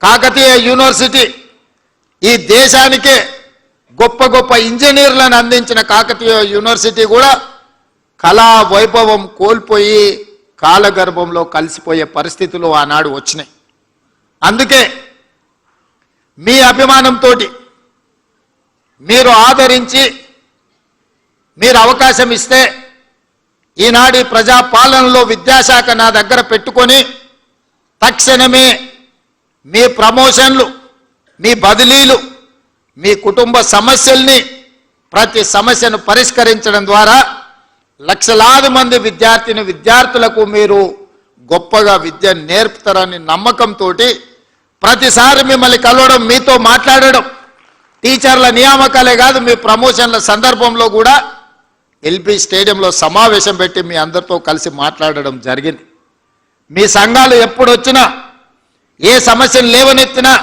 Kakatiya university ఈ దేశానికే గొప్ప గొప్ప ఇంజనీర్లను అందించిన కాకతీయ యూనివర్సిటీ కూడా కళా వైభవం కోల్పోయి కాలగర్భంలో కలిసిపోయే పరిస్థితులు ఆనాడు వచ్చినాయి. అందుకే మీ అభిమానంతో మీరు ఆదరించి మీరు అవకాశం ఇస్తే ఈనాడు ప్రజాపాలనలో విద్యాశాఖ నా దగ్గర పెట్టుకొని తక్షణమే మీ ప్రమోషన్లు, మీ బదిలీలు, మీ కుటుంబ సమస్యల్ని ప్రతి సమస్యను పరిష్కరించడం ద్వారా లక్షలాది మంది విద్యార్థులకు మీరు గొప్పగా విద్య నేర్పుతారని నమ్మకంతో ప్రతిసారి మిమ్మల్ని కలవడం, మీతో మాట్లాడడం, టీచర్ల నియామకాలే కాదు మీ ప్రమోషన్ల సందర్భంలో కూడా ఎల్బీ స్టేడియంలో సమావేశం పెట్టి మీ అందరితో కలిసి మాట్లాడడం జరిగింది. మీ సంఘాలు ఎప్పుడు వచ్చినా ఏ సమస్యలు లేవనెత్తినా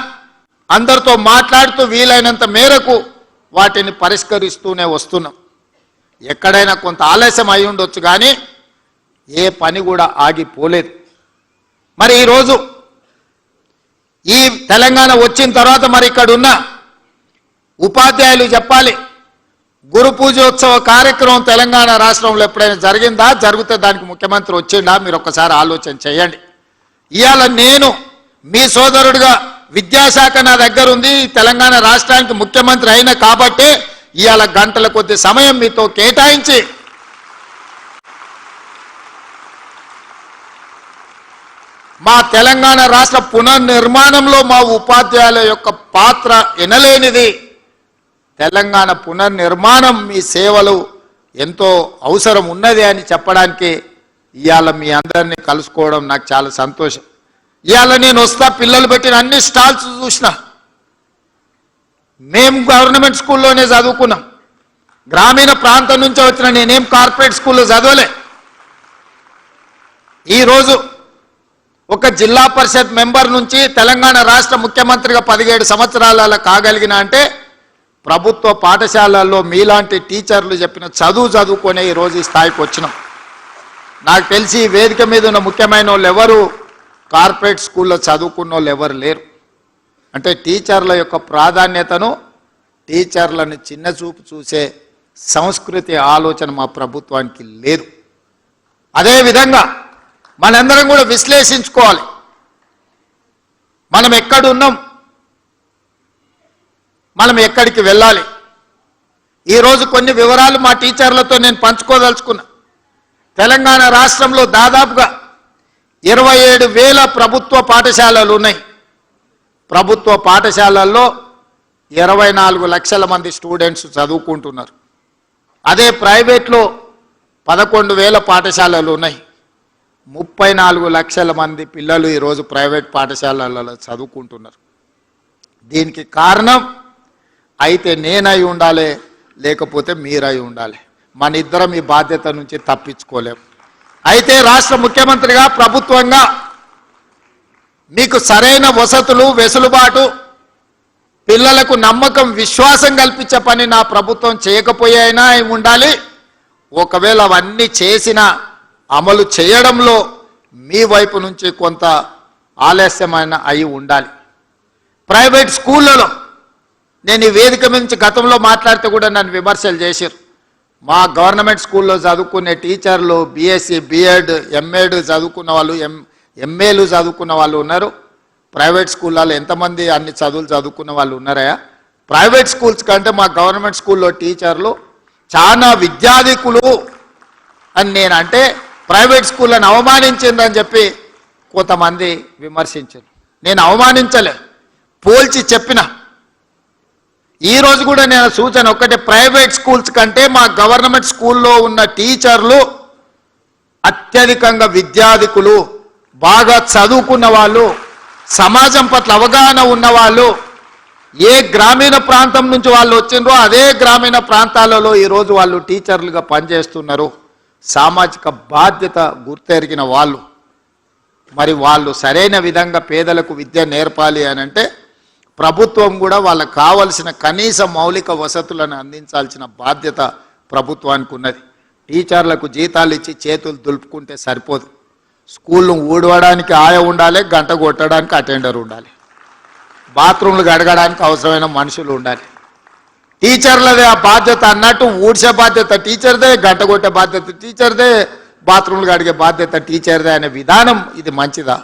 అందరితో మాట్లాడుతూ వీలైనంత మేరకు వాటిని పరిష్కరిస్తూనే వస్తున్నాం. ఎక్కడైనా కొంత ఆలస్యం అయి ఉండొచ్చు కానీ ఏ పని కూడా ఆగిపోలేదు. మరి ఈరోజు ఈ తెలంగాణ వచ్చిన తర్వాత మరి ఇక్కడ ఉన్న ఉపాధ్యాయులు చెప్పాలి, గురు పూజోత్సవ కార్యక్రమం తెలంగాణ రాష్ట్రంలో ఎప్పుడైనా జరిగిందా? జరిగితే దానికి ముఖ్యమంత్రి వచ్చిందా? మీరు ఒక్కసారి ఆలోచన చేయండి. ఇవాళ నేను మీ సోదరుడిగా విద్యాశాఖ నా దగ్గర ఉంది, తెలంగాణ రాష్ట్రానికి ముఖ్యమంత్రి అయిన కాబట్టే ఇవాళ గంటల కొద్ది సమయం మీతో కేటాయించి మా తెలంగాణ రాష్ట్ర పునర్నిర్మాణంలో మా ఉపాధ్యాయుల యొక్క పాత్ర ఎనలేనిది. తెలంగాణ పునర్నిర్మాణం మీ సేవలు ఎంతో అవసరం ఉన్నది అని చెప్పడానికి ఇవాళ మీ అందరినీ కలుసుకోవడం నాకు చాలా సంతోషం. ఇవాళ నేను వస్తా, పిల్లలు పెట్టిన అన్ని స్టాల్స్ చూసిన. మేము గవర్నమెంట్ స్కూల్లోనే చదువుకున్నాం. గ్రామీణ ప్రాంతం నుంచి వచ్చిన నేనేం కార్పొరేట్ స్కూల్లో చదవలే. ఈరోజు ఒక జిల్లా పరిషత్ మెంబర్ నుంచి తెలంగాణ రాష్ట్ర ముఖ్యమంత్రిగా 17 సంవత్సరాల కాగలిగిన అంటే ప్రభుత్వ పాఠశాలల్లో మీలాంటి టీచర్లు చెప్పిన చదువుకొని ఈరోజు ఈ స్థాయికి వచ్చినాం. నాకు తెలిసి ఈ వేదిక మీద ఉన్న ముఖ్యమైన వాళ్ళు ఎవరు కార్పొరేట్ స్కూల్లో చదువుకున్న వాళ్ళు ఎవరు లేరు. అంటే టీచర్ల యొక్క ప్రాధాన్యతను, టీచర్లను చిన్న చూపు చూసే సంస్కృతి ఆలోచన మా ప్రభుత్వానికి లేదు. అదేవిధంగా మనందరం కూడా విశ్లేషించుకోవాలి, మనం ఎక్కడున్నాం, మనం ఎక్కడికి వెళ్ళాలి. ఈరోజు కొన్ని వివరాలు మా టీచర్లతో నేను పంచుకోదలుచుకున్నా. తెలంగాణ రాష్ట్రంలో దాదాపుగా 27,000 ప్రభుత్వ పాఠశాలలు ఉన్నాయి. ప్రభుత్వ పాఠశాలల్లో 24 లక్షల మంది స్టూడెంట్స్ చదువుకుంటున్నారు. అదే ప్రైవేట్లో 11,000 పాఠశాలలు ఉన్నాయి. 34 లక్షల మంది పిల్లలు ఈరోజు ప్రైవేట్ పాఠశాలలలో చదువుకుంటున్నారు. దీనికి కారణం అయితే నేనై ఉండాలి, లేకపోతే మీరై ఉండాలి. మన ఇద్దరం ఈ బాధ్యత నుంచి తప్పించుకోలేము. అయితే రాష్ట్ర ముఖ్యమంత్రిగా, ప్రభుత్వంగా మీకు సరైన వసతులు, వెసులుబాటు, పిల్లలకు నమ్మకం, విశ్వాసం కల్పించే పని నా ప్రభుత్వం చేయకపోయినా ఉండాలి. ఒకవేళ అవన్నీ చేసిన అమలు చేయడంలో మీ వైపు నుంచి కొంత ఆలస్యమైన అయి ఉండాలి. ప్రైవేట్ స్కూళ్ళలో నేను ఈ వేదిక నుంచి గతంలో మాట్లాడితే కూడా నన్ను విమర్శలు చేశారు. మా గవర్నమెంట్ స్కూల్లో చదువుకునే టీచర్లు బీఎస్సీ, బీఎడ్, ఎంఎడ్ చదువుకున్న వాళ్ళు, ఎంఏలు చదువుకున్న వాళ్ళు ఉన్నారు. ప్రైవేట్ స్కూళ్ళలో ఎంతమంది అన్ని చదువులు చదువుకున్న వాళ్ళు ఉన్నారా? ప్రైవేట్ స్కూల్స్ కంటే మా గవర్నమెంట్ స్కూల్లో టీచర్లు చాలా విద్యాధికులు అని నేను అంటే ప్రైవేట్ స్కూళ్ళను అవమానించిందని చెప్పి కొంతమంది విమర్శించారు. నేను అవమానించలే, పోల్చి చెప్పిన. ఈరోజు కూడా నేను సూచన ఒక్కటే, ప్రైవేట్ స్కూల్స్ కంటే మా గవర్నమెంట్ స్కూల్లో ఉన్న టీచర్లు అత్యధికంగా విద్యాధికులు, బాగా చదువుకున్న వాళ్ళు, సమాజం పట్ల అవగాహన ఉన్నవాళ్ళు. ఏ గ్రామీణ ప్రాంతం నుంచి వాళ్ళు వచ్చిండ్రో అదే గ్రామీణ ప్రాంతాలలో ఈరోజు వాళ్ళు టీచర్లుగా పనిచేస్తున్నారు. సామాజిక బాధ్యత గుర్తెరిగిన వాళ్ళు. మరి వాళ్ళు సరైన విధంగా పేదలకు విద్య నేర్పాలి అని అంటే ప్రభుత్వం కూడా వాళ్ళకు కావలసిన కనీస మౌలిక వసతులను అందించాల్సిన బాధ్యత ప్రభుత్వానికి ఉన్నది. టీచర్లకు జీతాలు ఇచ్చి చేతులు దులుపుకుంటే సరిపోదు. స్కూల్ను ఊడవడానికి ఆయ ఉండాలి, గంట కొట్టడానికి అటెండర్ ఉండాలి. బాత్రూమ్లు గడగడానికి అవసరమైన మనుషులు ఉండాలి. టీచర్లదే ఆ బాధ్యత అన్నట్టు ఊడ్చే బాధ్యత టీచర్దే, గంట కొట్టే బాధ్యత టీచర్దే, బాత్రూమ్లు కడిగే బాధ్యత టీచర్దే అనే విధానం ఇది మంచిదా?